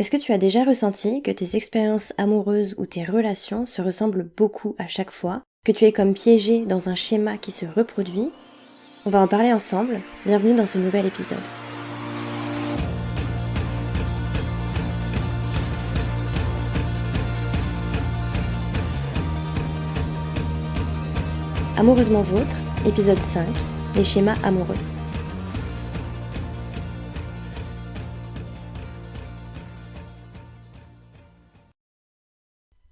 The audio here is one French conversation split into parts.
Est-ce que tu as déjà ressenti que tes expériences amoureuses ou tes relations se ressemblent beaucoup à chaque fois, que tu es comme piégé dans un schéma qui se reproduit? On va en parler ensemble, bienvenue dans ce nouvel épisode. Amoureusement vôtre, épisode 5, les schémas amoureux.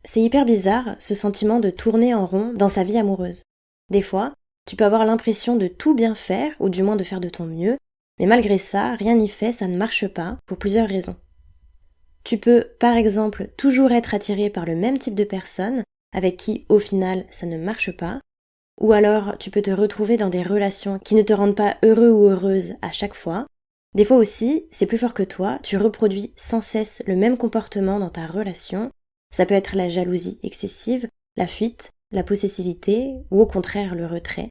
C'est hyper bizarre, ce sentiment de tourner en rond dans sa vie amoureuse. Des fois, tu peux avoir l'impression de tout bien faire, ou du moins de faire de ton mieux, mais malgré ça, rien n'y fait, ça ne marche pas, pour plusieurs raisons. Tu peux, par exemple, toujours être attiré par le même type de personne, avec qui, au final, ça ne marche pas, ou alors tu peux te retrouver dans des relations qui ne te rendent pas heureux ou heureuse à chaque fois. Des fois aussi, c'est plus fort que toi, tu reproduis sans cesse le même comportement dans ta relation. Ça peut être la jalousie excessive, la fuite, la possessivité, ou au contraire le retrait.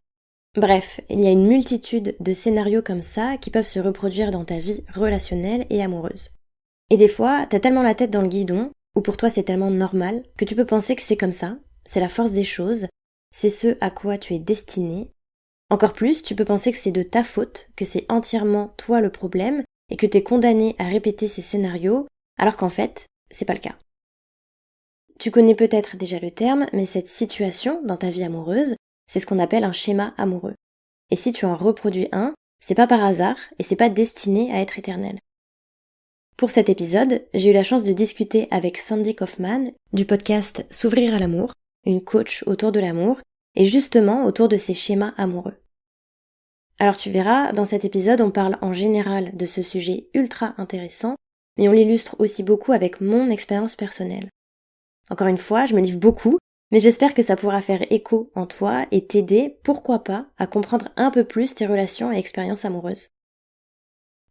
Bref, il y a une multitude de scénarios comme ça qui peuvent se reproduire dans ta vie relationnelle et amoureuse. Et des fois, t'as tellement la tête dans le guidon, ou pour toi c'est tellement normal, que tu peux penser que c'est comme ça, c'est la force des choses, c'est ce à quoi tu es destiné. Encore plus, tu peux penser que c'est de ta faute, que c'est entièrement toi le problème, et que t'es condamné à répéter ces scénarios, alors qu'en fait, c'est pas le cas. Tu connais peut-être déjà le terme, mais cette situation dans ta vie amoureuse, c'est ce qu'on appelle un schéma amoureux. Et si tu en reproduis un, c'est pas par hasard, et c'est pas destiné à être éternel. Pour cet épisode, j'ai eu la chance de discuter avec Sandy Kaufman du podcast S'ouvrir à l'amour, une coach autour de l'amour, et justement autour de ces schémas amoureux. Alors tu verras, dans cet épisode, on parle en général de ce sujet ultra intéressant, mais on l'illustre aussi beaucoup avec mon expérience personnelle. Encore une fois, je me livre beaucoup, mais j'espère que ça pourra faire écho en toi et t'aider, pourquoi pas, à comprendre un peu plus tes relations et expériences amoureuses.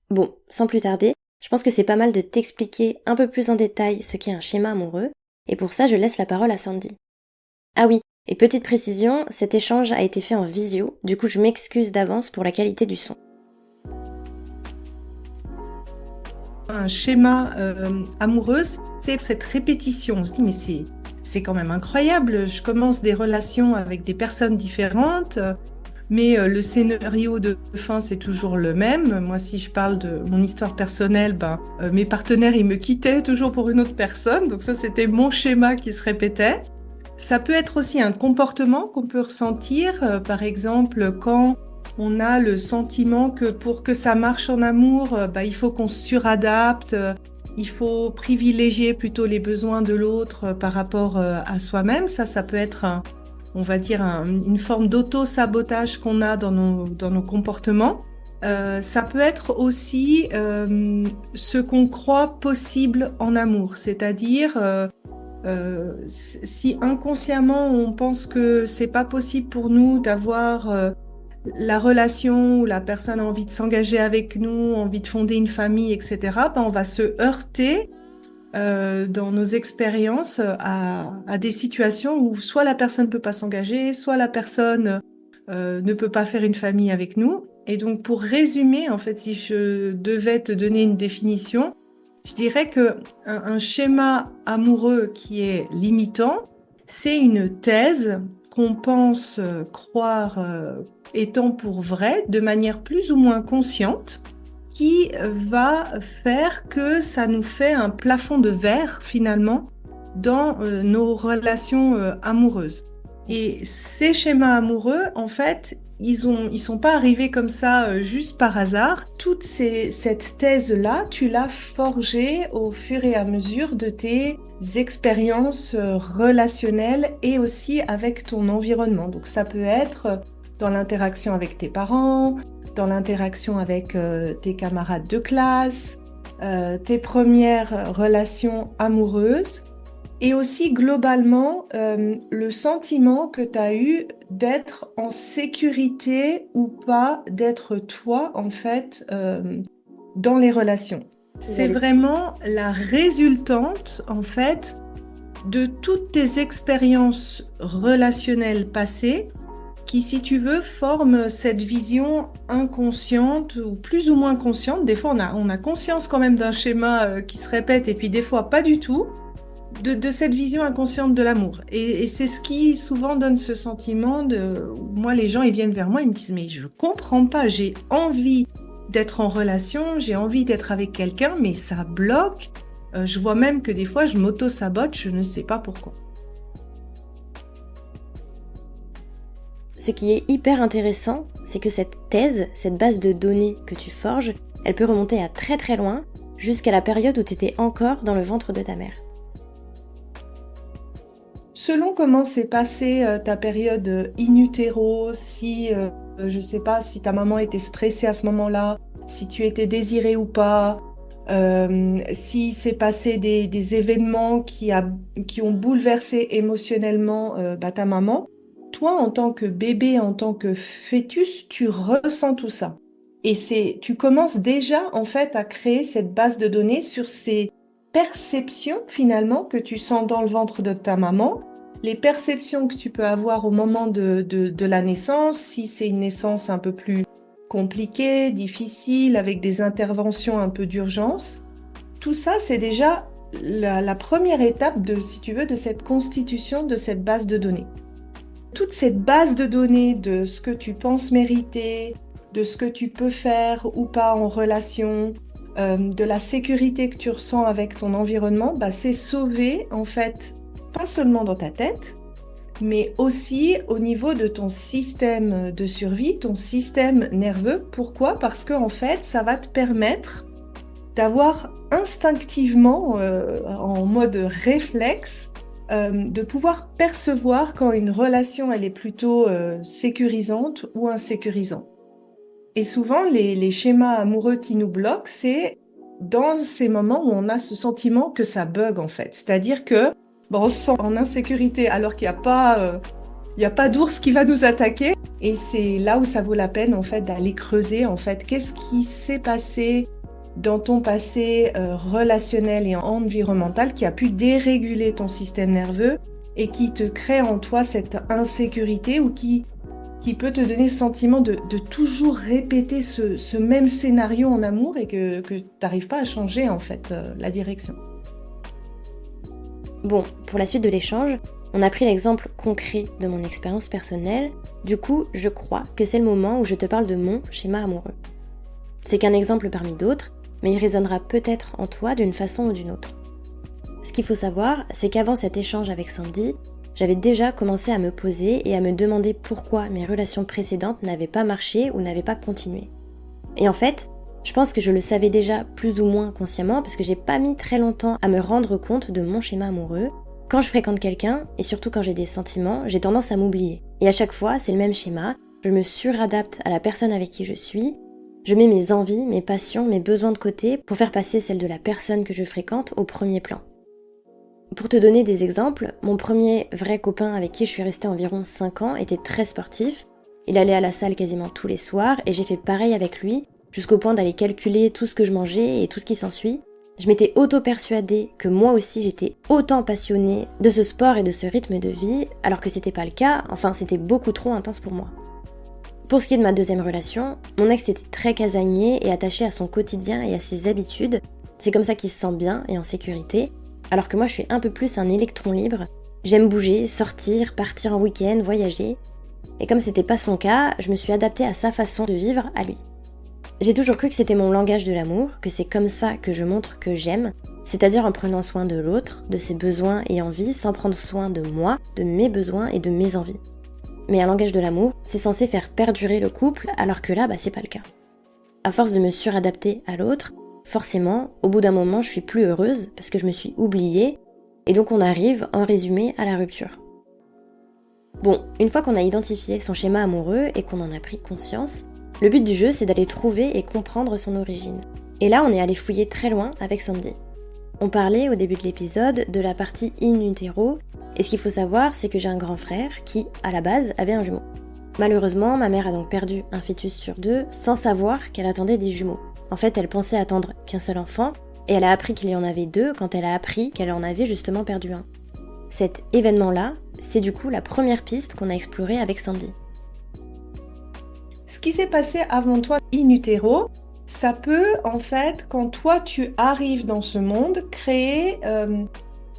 Bon, sans plus tarder, je pense que c'est pas mal de t'expliquer un peu plus en détail ce qu'est un schéma amoureux, et pour ça je laisse la parole à Sandy. Ah oui, et petite précision, cet échange a été fait en visio, du coup je m'excuse d'avance pour la qualité du son. Un schéma amoureux, c'est cette répétition. On se dit, mais c'est quand même incroyable. Je commence des relations avec des personnes différentes, mais le scénario de fin, c'est toujours le même. Moi, si je parle de mon histoire personnelle, mes partenaires, ils me quittaient toujours pour une autre personne. Donc ça, c'était mon schéma qui se répétait. Ça peut être aussi un comportement qu'on peut ressentir, par exemple, quand on a le sentiment que pour que ça marche en amour, il faut qu'on se suradapte, il faut privilégier plutôt les besoins de l'autre par rapport à soi-même. Ça peut être, on va dire, une forme d'auto-sabotage qu'on a dans nos comportements. Ça peut être aussi ce qu'on croit possible en amour, c'est-à-dire si inconsciemment on pense que c'est pas possible pour nous d'avoir la relation où la personne a envie de s'engager avec nous, envie de fonder une famille, etc., on va se heurter dans nos expériences à des situations où soit la personne ne peut pas s'engager, soit la personne ne peut pas faire une famille avec nous. Et donc, pour résumer, en fait, si je devais te donner une définition, je dirais que un schéma amoureux qui est limitant, c'est une thèse qu'on pense croire étant pour vrai, de manière plus ou moins consciente, qui va faire que ça nous fait un plafond de verre finalement dans nos relations amoureuses. Et ces schémas amoureux, en fait, ils sont pas arrivés comme ça juste par hasard. Cette thèse-là, tu l'as forgée au fur et à mesure de tes expériences relationnelles et aussi avec ton environnement. Donc ça peut être dans l'interaction avec tes parents, dans l'interaction avec tes camarades de classe, tes premières relations amoureuses. Et aussi globalement, le sentiment que tu as eu d'être en sécurité ou pas, d'être toi en fait dans les relations. C'est vraiment la résultante en fait de toutes tes expériences relationnelles passées qui, si tu veux, forment cette vision inconsciente ou plus ou moins consciente. Des fois, on a conscience quand même d'un schéma qui se répète et puis des fois pas du tout, de cette vision inconsciente de l'amour. Et c'est ce qui souvent donne ce sentiment de... Moi, les gens, ils viennent vers moi, ils me disent, mais je comprends pas, j'ai envie d'être en relation, j'ai envie d'être avec quelqu'un, mais ça bloque. Je vois même que des fois, je m'auto-sabote, je ne sais pas pourquoi. Ce qui est hyper intéressant, c'est que cette thèse, cette base de données que tu forges, elle peut remonter à très très loin, jusqu'à la période où tu étais encore dans le ventre de ta mère. Selon comment s'est passée ta période in utero, si, je sais pas, si ta maman était stressée à ce moment-là, si tu étais désirée ou pas, si s'est passé des événements qui ont bouleversé émotionnellement ta maman, toi, en tant que bébé, en tant que fœtus, tu ressens tout ça. Et tu commences déjà, en fait, à créer cette base de données sur ces perceptions, finalement, que tu sens dans le ventre de ta maman, les perceptions que tu peux avoir au moment de la naissance, si c'est une naissance un peu plus compliquée, difficile, avec des interventions un peu d'urgence. Tout ça, c'est déjà la première étape de, si tu veux, de cette constitution de cette base de données. Toute cette base de données de ce que tu penses mériter, de ce que tu peux faire ou pas en relation, de la sécurité que tu ressens avec ton environnement, c'est sauvé en fait, pas seulement dans ta tête, mais aussi au niveau de ton système de survie, ton système nerveux. Pourquoi? Parce que en fait, ça va te permettre d'avoir instinctivement, en mode réflexe, de pouvoir percevoir quand une relation elle est plutôt sécurisante ou insécurisante. Et souvent, les schémas amoureux qui nous bloquent, c'est dans ces moments où on a ce sentiment que ça bug en fait. C'est-à-dire que on se sent en insécurité alors qu'il n'y a pas d'ours qui va nous attaquer. Et c'est là où ça vaut la peine en fait d'aller creuser en fait qu'est-ce qui s'est passé dans ton passé relationnel et environnemental qui a pu déréguler ton système nerveux et qui te crée en toi cette insécurité ou qui peut te donner le sentiment de toujours répéter ce même scénario en amour et que tu n'arrives pas à changer en fait la direction. Bon, pour la suite de l'échange, on a pris l'exemple concret de mon expérience personnelle, du coup je crois que c'est le moment où je te parle de mon schéma amoureux. C'est qu'un exemple parmi d'autres, mais il résonnera peut-être en toi d'une façon ou d'une autre. Ce qu'il faut savoir, c'est qu'avant cet échange avec Sandy, j'avais déjà commencé à me poser et à me demander pourquoi mes relations précédentes n'avaient pas marché ou n'avaient pas continué. Et en fait, je pense que je le savais déjà plus ou moins consciemment parce que j'ai pas mis très longtemps à me rendre compte de mon schéma amoureux. Quand je fréquente quelqu'un, et surtout quand j'ai des sentiments, j'ai tendance à m'oublier. Et à chaque fois, c'est le même schéma, je me suradapte à la personne avec qui je suis, je mets mes envies, mes passions, mes besoins de côté pour faire passer celle de la personne que je fréquente au premier plan. Pour te donner des exemples, mon premier vrai copain avec qui je suis restée environ 5 ans était très sportif. Il allait à la salle quasiment tous les soirs et j'ai fait pareil avec lui, jusqu'au point d'aller calculer tout ce que je mangeais et tout ce qui s'ensuit. Je m'étais auto-persuadée que moi aussi j'étais autant passionnée de ce sport et de ce rythme de vie, alors que c'était pas le cas, enfin c'était beaucoup trop intense pour moi. Pour ce qui est de ma deuxième relation, mon ex était très casanier et attaché à son quotidien et à ses habitudes. C'est comme ça qu'il se sent bien et en sécurité, alors que moi je suis un peu plus un électron libre. J'aime bouger, sortir, partir en week-end, voyager. Et comme c'était pas son cas, je me suis adaptée à sa façon de vivre à lui. J'ai toujours cru que c'était mon langage de l'amour, que c'est comme ça que je montre que j'aime, c'est-à-dire en prenant soin de l'autre, de ses besoins et envies, sans prendre soin de moi, de mes besoins et de mes envies. Mais un langage de l'amour, c'est censé faire perdurer le couple, alors que là, c'est pas le cas. À force de me suradapter à l'autre, forcément, au bout d'un moment, je suis plus heureuse parce que je me suis oubliée, et donc on arrive, en résumé, à la rupture. Bon, une fois qu'on a identifié son schéma amoureux et qu'on en a pris conscience, le but du jeu, c'est d'aller trouver et comprendre son origine. Et là, on est allé fouiller très loin avec Sandy. On parlait au début de l'épisode de la partie in utero, et ce qu'il faut savoir, c'est que j'ai un grand frère qui, à la base, avait un jumeau. Malheureusement, ma mère a donc perdu un fœtus sur 2 sans savoir qu'elle attendait des jumeaux. En fait, elle pensait attendre qu'un seul enfant, et elle a appris qu'il y en avait 2 quand elle a appris qu'elle en avait justement perdu un. Cet événement-là, c'est du coup la première piste qu'on a explorée avec Sandy. ce qui s'est passé avant toi in utero, ça peut, en fait, quand toi tu arrives dans ce monde, créer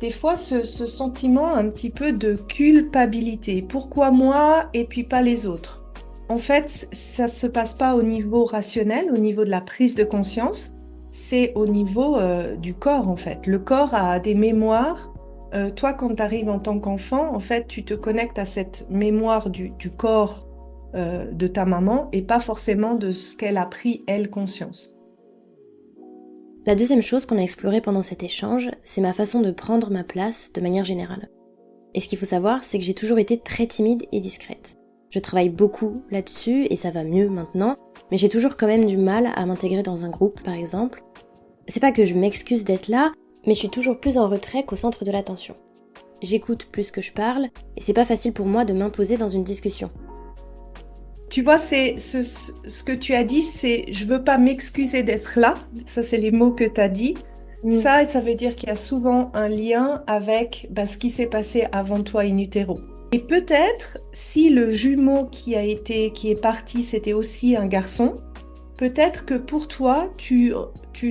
des fois ce sentiment un petit peu de culpabilité. Pourquoi moi et puis pas les autres? En fait, ça se passe pas au niveau rationnel, au niveau de la prise de conscience, c'est au niveau du corps, en fait. Le corps a des mémoires. Toi, quand tu arrives en tant qu'enfant, en fait, tu te connectes à cette mémoire du corps de ta maman et pas forcément de ce qu'elle a pris, elle, conscience. La deuxième chose qu'on a explorée pendant cet échange, c'est ma façon de prendre ma place de manière générale. Et ce qu'il faut savoir, c'est que j'ai toujours été très timide et discrète. Je travaille beaucoup là-dessus et ça va mieux maintenant, mais j'ai toujours quand même du mal à m'intégrer dans un groupe, par exemple. C'est pas que je m'excuse d'être là, mais je suis toujours plus en retrait qu'au centre de l'attention. J'écoute plus que je parle, et c'est pas facile pour moi de m'imposer dans une discussion. Tu vois, c'est ce que tu as dit, c'est je veux pas m'excuser d'être là. Ça, c'est les mots que tu as dit. Ça veut dire qu'il y a souvent un lien avec ce qui s'est passé avant toi in utero. Et peut-être, si le jumeau qui est parti, c'était aussi un garçon, peut-être que pour toi, tu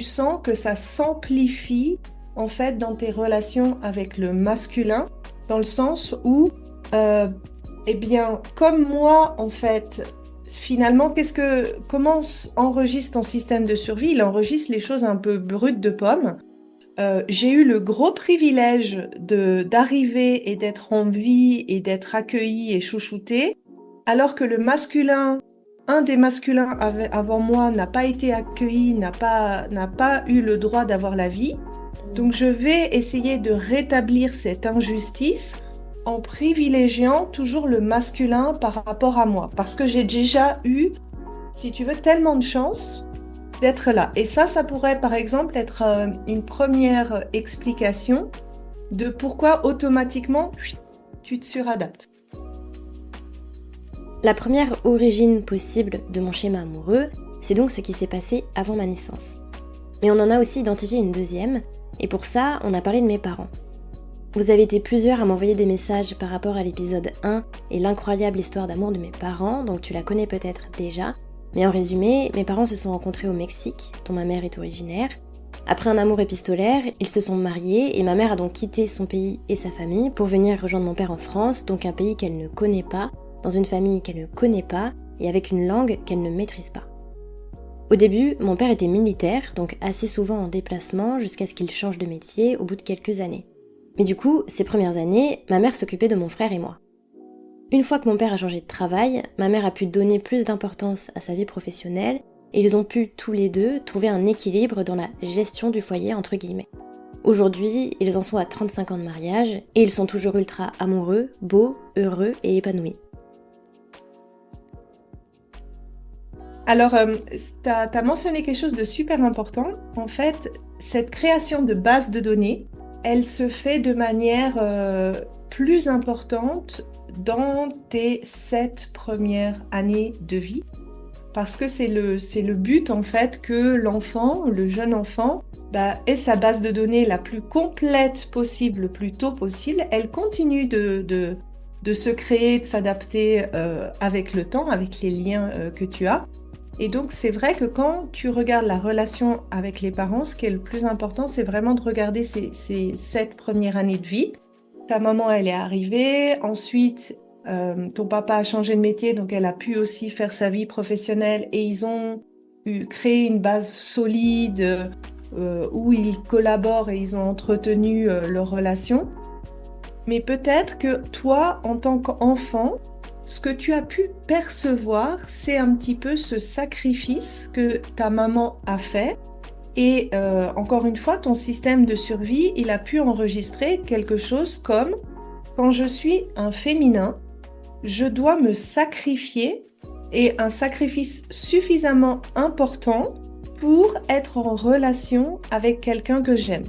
sens que ça s'amplifie en fait dans tes relations avec le masculin, dans le sens où, eh bien, comme moi, en fait, finalement, comment enregistre ton système de survie? Il enregistre les choses un peu brutes de pomme. J'ai eu le gros privilège d'arriver et d'être en vie et d'être accueillie et chouchoutée, alors que un des masculins avant moi n'a pas été accueilli, n'a pas eu le droit d'avoir la vie. Donc je vais essayer de rétablir cette injustice en privilégiant toujours le masculin par rapport à moi, parce que j'ai déjà eu, si tu veux, tellement de chance d'être là. Et ça pourrait par exemple être une première explication de pourquoi automatiquement tu te suradaptes. La première origine possible de mon schéma amoureux, c'est donc ce qui s'est passé avant ma naissance. Mais on en a aussi identifié une deuxième, et pour ça, on a parlé de mes parents. Vous avez été plusieurs à m'envoyer des messages par rapport à l'épisode 1 et l'incroyable histoire d'amour de mes parents, donc tu la connais peut-être déjà. Mais en résumé, mes parents se sont rencontrés au Mexique, dont ma mère est originaire. Après un amour épistolaire, ils se sont mariés et ma mère a donc quitté son pays et sa famille pour venir rejoindre mon père en France, donc un pays qu'elle ne connaît pas, dans une famille qu'elle ne connaît pas et avec une langue qu'elle ne maîtrise pas. Au début, mon père était militaire, donc assez souvent en déplacement jusqu'à ce qu'il change de métier au bout de quelques années. Mais du coup, ces premières années, ma mère s'occupait de mon frère et moi. Une fois que mon père a changé de travail, ma mère a pu donner plus d'importance à sa vie professionnelle et ils ont pu tous les deux trouver un équilibre dans la gestion du foyer entre guillemets. Aujourd'hui, ils en sont à 35 ans de mariage et ils sont toujours ultra amoureux, beaux, heureux et épanouis. Alors, tu as mentionné quelque chose de super important. En fait, cette création de base de données, elle se fait de manière plus importante dans tes 7 premières années de vie. Parce que c'est le but, en fait, que l'enfant, le jeune enfant, ait sa base de données la plus complète possible, le plus tôt possible. Elle continue de se créer, de s'adapter avec le temps, avec les liens que tu as. Et donc, c'est vrai que quand tu regardes la relation avec les parents, ce qui est le plus important, c'est vraiment de regarder ces 7 premières années de vie. Ta maman, elle est arrivée. Ensuite, ton papa a changé de métier, donc elle a pu aussi faire sa vie professionnelle. Et ils ont créé une base solide où ils collaborent et ils ont entretenu leur relation. Mais peut-être que toi, en tant qu'enfant, ce que tu as pu percevoir, c'est un petit peu ce sacrifice que ta maman a fait. Et encore une fois, ton système de survie, il a pu enregistrer quelque chose comme « Quand je suis un féminin, je dois me sacrifier et un sacrifice suffisamment important pour être en relation avec quelqu'un que j'aime. »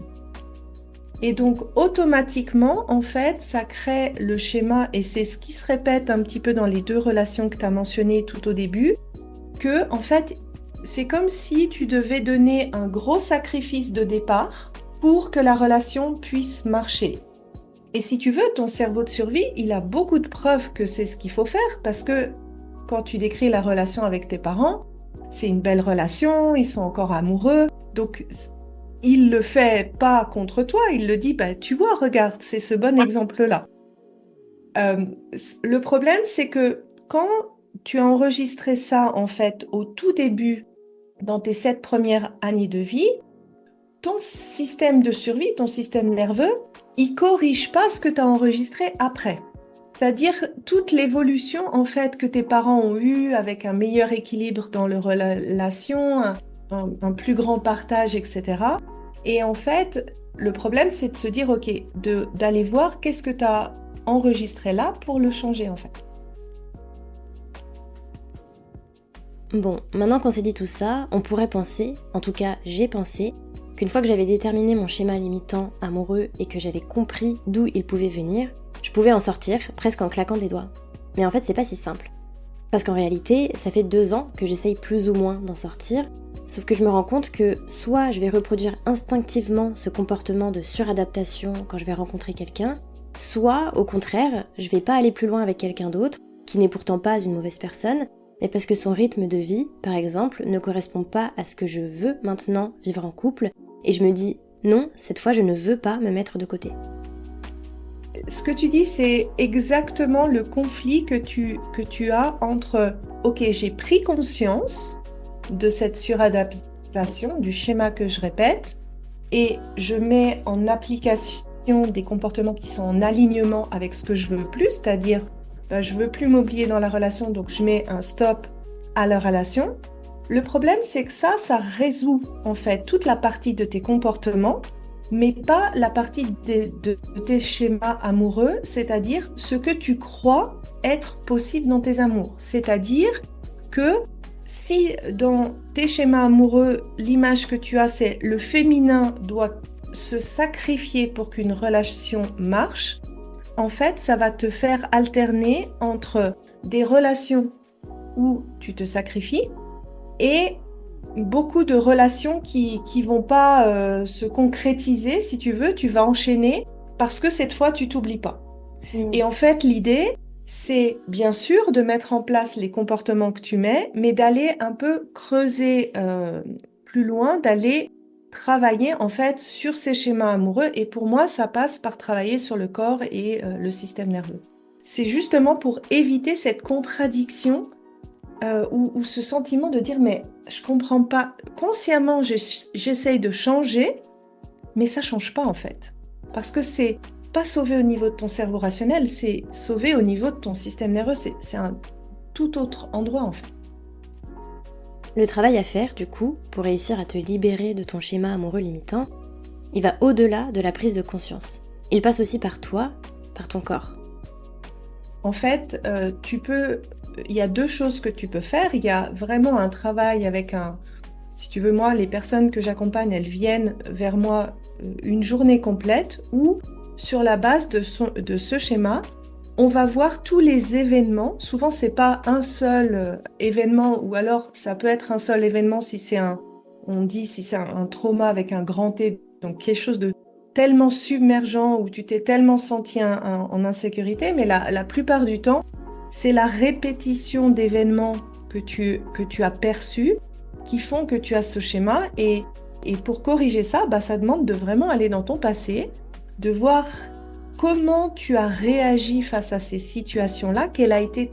Et donc, automatiquement, en fait, ça crée le schéma, et c'est ce qui se répète un petit peu dans les 2 relations que tu as mentionnées tout au début, que, en fait, c'est comme si tu devais donner un gros sacrifice de départ pour que la relation puisse marcher. Et si tu veux, ton cerveau de survie, il a beaucoup de preuves que c'est ce qu'il faut faire, parce que quand tu décris la relation avec tes parents, c'est une belle relation, ils sont encore amoureux, donc il le fait pas contre toi, il le dit, bah, tu vois, regarde, c'est ce bon exemple-là. Euh, le problème, c'est que quand tu as enregistré ça, en fait, au tout début, dans tes 7 premières années de vie, ton système de survie, ton système nerveux, il corrige pas ce que tu as enregistré après. C'est-à-dire toute l'évolution en fait que tes parents ont eue avec un meilleur équilibre dans leur relation, un plus grand partage, etc. Et en fait, le problème, c'est de se dire, OK, d'aller voir qu'est-ce que tu as enregistré là pour le changer en fait. Bon, maintenant qu'on s'est dit tout ça, on pourrait penser, en tout cas j'ai pensé, qu'une fois que j'avais déterminé mon schéma limitant amoureux et que j'avais compris d'où il pouvait venir, je pouvais en sortir presque en claquant des doigts. Mais en fait, c'est pas si simple. Parce qu'en réalité, ça fait 2 ans que j'essaye plus ou moins d'en sortir, sauf que je me rends compte que soit je vais reproduire instinctivement ce comportement de suradaptation quand je vais rencontrer quelqu'un, soit, au contraire, je vais pas aller plus loin avec quelqu'un d'autre, qui n'est pourtant pas une mauvaise personne, mais parce que son rythme de vie, par exemple, ne correspond pas à ce que je veux maintenant vivre en couple, et je me dis, non, cette fois je ne veux pas me mettre de côté. Ce que tu dis, c'est exactement le conflit que tu as entre, OK, j'ai pris conscience de cette suradaptation, du schéma que je répète, et je mets en application des comportements qui sont en alignement avec ce que je veux plus, c'est-à-dire, je veux plus m'oublier dans la relation, donc je mets un stop à la relation. Le problème, c'est que ça résout en fait toute la partie de tes comportements, mais pas la partie de tes schémas amoureux, c'est-à-dire ce que tu crois être possible dans tes amours. C'est-à-dire que si dans tes schémas amoureux, l'image que tu as, c'est le féminin doit se sacrifier pour qu'une relation marche, en fait, ça va te faire alterner entre des relations où tu te sacrifies et beaucoup de relations qui vont pas se concrétiser, si tu veux, tu vas enchaîner parce que cette fois, tu t'oublies pas. Et en fait, l'idée, c'est bien sûr de mettre en place les comportements que tu mets, mais d'aller un peu creuser plus loin, d'aller travailler en fait sur ces schémas amoureux. Et pour moi, ça passe par travailler sur le corps et le système nerveux. C'est justement pour éviter cette contradiction ou ce sentiment de dire, mais je comprends pas, consciemment j'essaye de changer, mais ça change pas en fait. Parce que c'est pas sauvé au niveau de ton cerveau rationnel, c'est sauvé au niveau de ton système nerveux, c'est un tout autre endroit en fait. Le travail à faire, du coup, pour réussir à te libérer de ton schéma amoureux limitant, il va au-delà de la prise de conscience. Il passe aussi par toi, par ton corps. En fait, il y a 2 choses que tu peux faire. Il y a vraiment un travail avec si tu veux, moi, les personnes que j'accompagne, elles viennent vers moi une journée complète où, sur la base de ce schéma, on va voir tous les événements. Souvent, c'est pas un seul événement, ou alors ça peut être un seul événement si c'est on dit si c'est un trauma avec un grand T, donc quelque chose de tellement submergent où tu t'es tellement senti en insécurité, mais la plupart du temps, c'est la répétition d'événements que tu as perçus qui font que tu as ce schéma. Et pour corriger ça, ça demande de vraiment aller dans ton passé, de voir comment tu as réagi face à ces situations-là, quel a été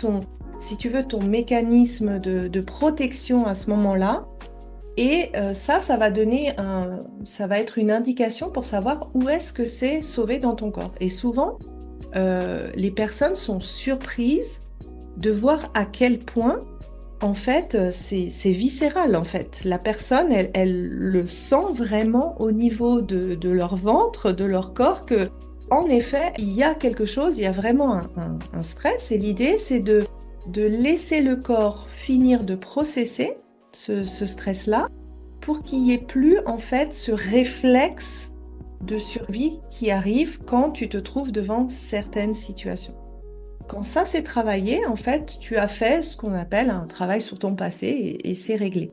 si tu veux, ton mécanisme de protection à ce moment-là. Et ça va ça va être une indication pour savoir où est-ce que c'est sauvé dans ton corps. Et souvent, les personnes sont surprises de voir à quel point, en fait, c'est viscéral, en fait. La personne, elle le sent vraiment au niveau de leur ventre, de leur corps, que, en effet, il y a quelque chose, il y a vraiment un stress. Et l'idée, c'est de laisser le corps finir de processer ce stress-là pour qu'il n'y ait plus, en fait, ce réflexe de survie qui arrive quand tu te trouves devant certaines situations. Quand ça s'est travaillé, en fait, tu as fait ce qu'on appelle un travail sur ton passé et c'est réglé.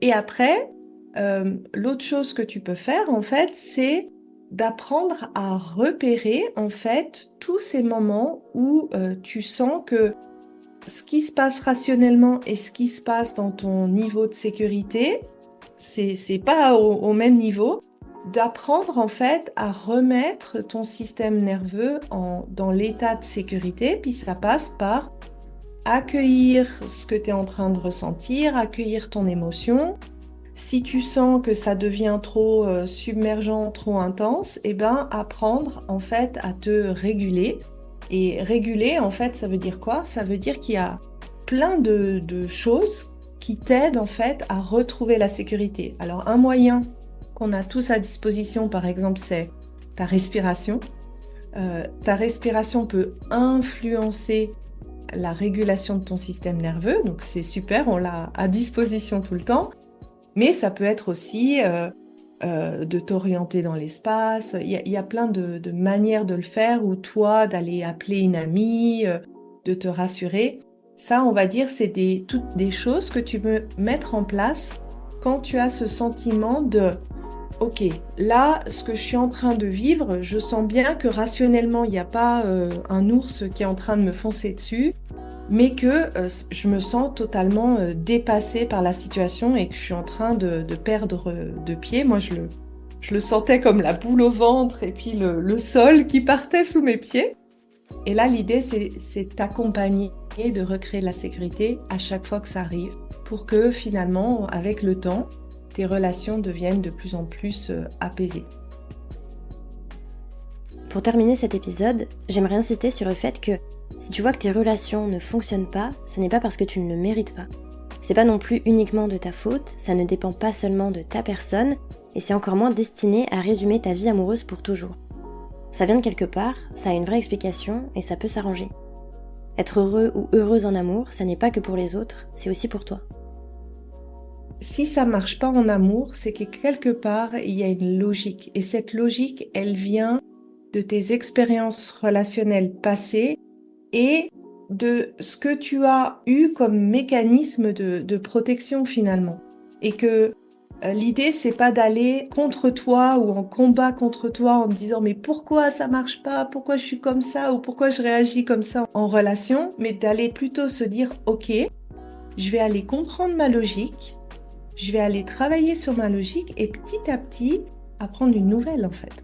Et après, l'autre chose que tu peux faire, en fait, c'est d'apprendre à repérer, en fait, tous ces moments où tu sens que ce qui se passe rationnellement et ce qui se passe dans ton niveau de sécurité, c'est pas au même niveau. D'apprendre en fait à remettre ton système nerveux dans l'état de sécurité, puis ça passe par accueillir ce que tu es en train de ressentir, accueillir ton émotion. Si tu sens que ça devient trop submergent, trop intense, eh ben apprendre en fait à te réguler. Et réguler, en fait, ça veut dire quoi? Ça veut dire qu'il y a plein de choses qui t'aident en fait à retrouver la sécurité. Alors un moyen qu'on a tous à disposition, par exemple, c'est ta respiration. Ta respiration peut influencer la régulation de ton système nerveux, donc c'est super, on l'a à disposition tout le temps. Mais ça peut être aussi de t'orienter dans l'espace. Il y a plein de manières de le faire, ou toi d'aller appeler une amie, de te rassurer. Ça, on va dire, c'est toutes des choses que tu peux mettre en place quand tu as ce sentiment de OK, là, ce que je suis en train de vivre, je sens bien que rationnellement, il n'y a pas un ours qui est en train de me foncer dessus, mais que je me sens totalement dépassée par la situation et que je suis en train de perdre de pied. Moi, je le sentais comme la boule au ventre et puis le sol qui partait sous mes pieds. Et là, l'idée, c'est t'accompagner et de recréer la sécurité à chaque fois que ça arrive pour que finalement, avec le temps, tes relations deviennent de plus en plus apaisées. Pour terminer cet épisode, j'aimerais insister sur le fait que si tu vois que tes relations ne fonctionnent pas, ce n'est pas parce que tu ne le mérites pas. C'est pas non plus uniquement de ta faute, ça ne dépend pas seulement de ta personne, et c'est encore moins destiné à résumer ta vie amoureuse pour toujours. Ça vient de quelque part, ça a une vraie explication, et ça peut s'arranger. Être heureux ou heureuse en amour, ça n'est pas que pour les autres, c'est aussi pour toi. Si ça marche pas en amour, c'est que quelque part, il y a une logique. Et cette logique, elle vient de tes expériences relationnelles passées et de ce que tu as eu comme mécanisme de protection finalement. Et que l'idée, c'est pas d'aller contre toi ou en combat contre toi en te disant mais pourquoi ça marche pas, pourquoi je suis comme ça ou pourquoi je réagis comme ça en relation, mais d'aller plutôt se dire ok, je vais aller comprendre ma logique, je vais aller travailler sur ma logique et petit à petit apprendre une nouvelle en fait.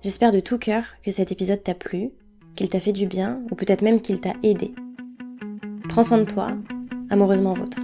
J'espère de tout cœur que cet épisode t'a plu, qu'il t'a fait du bien ou peut-être même qu'il t'a aidé. Prends soin de toi, amoureusement vôtre.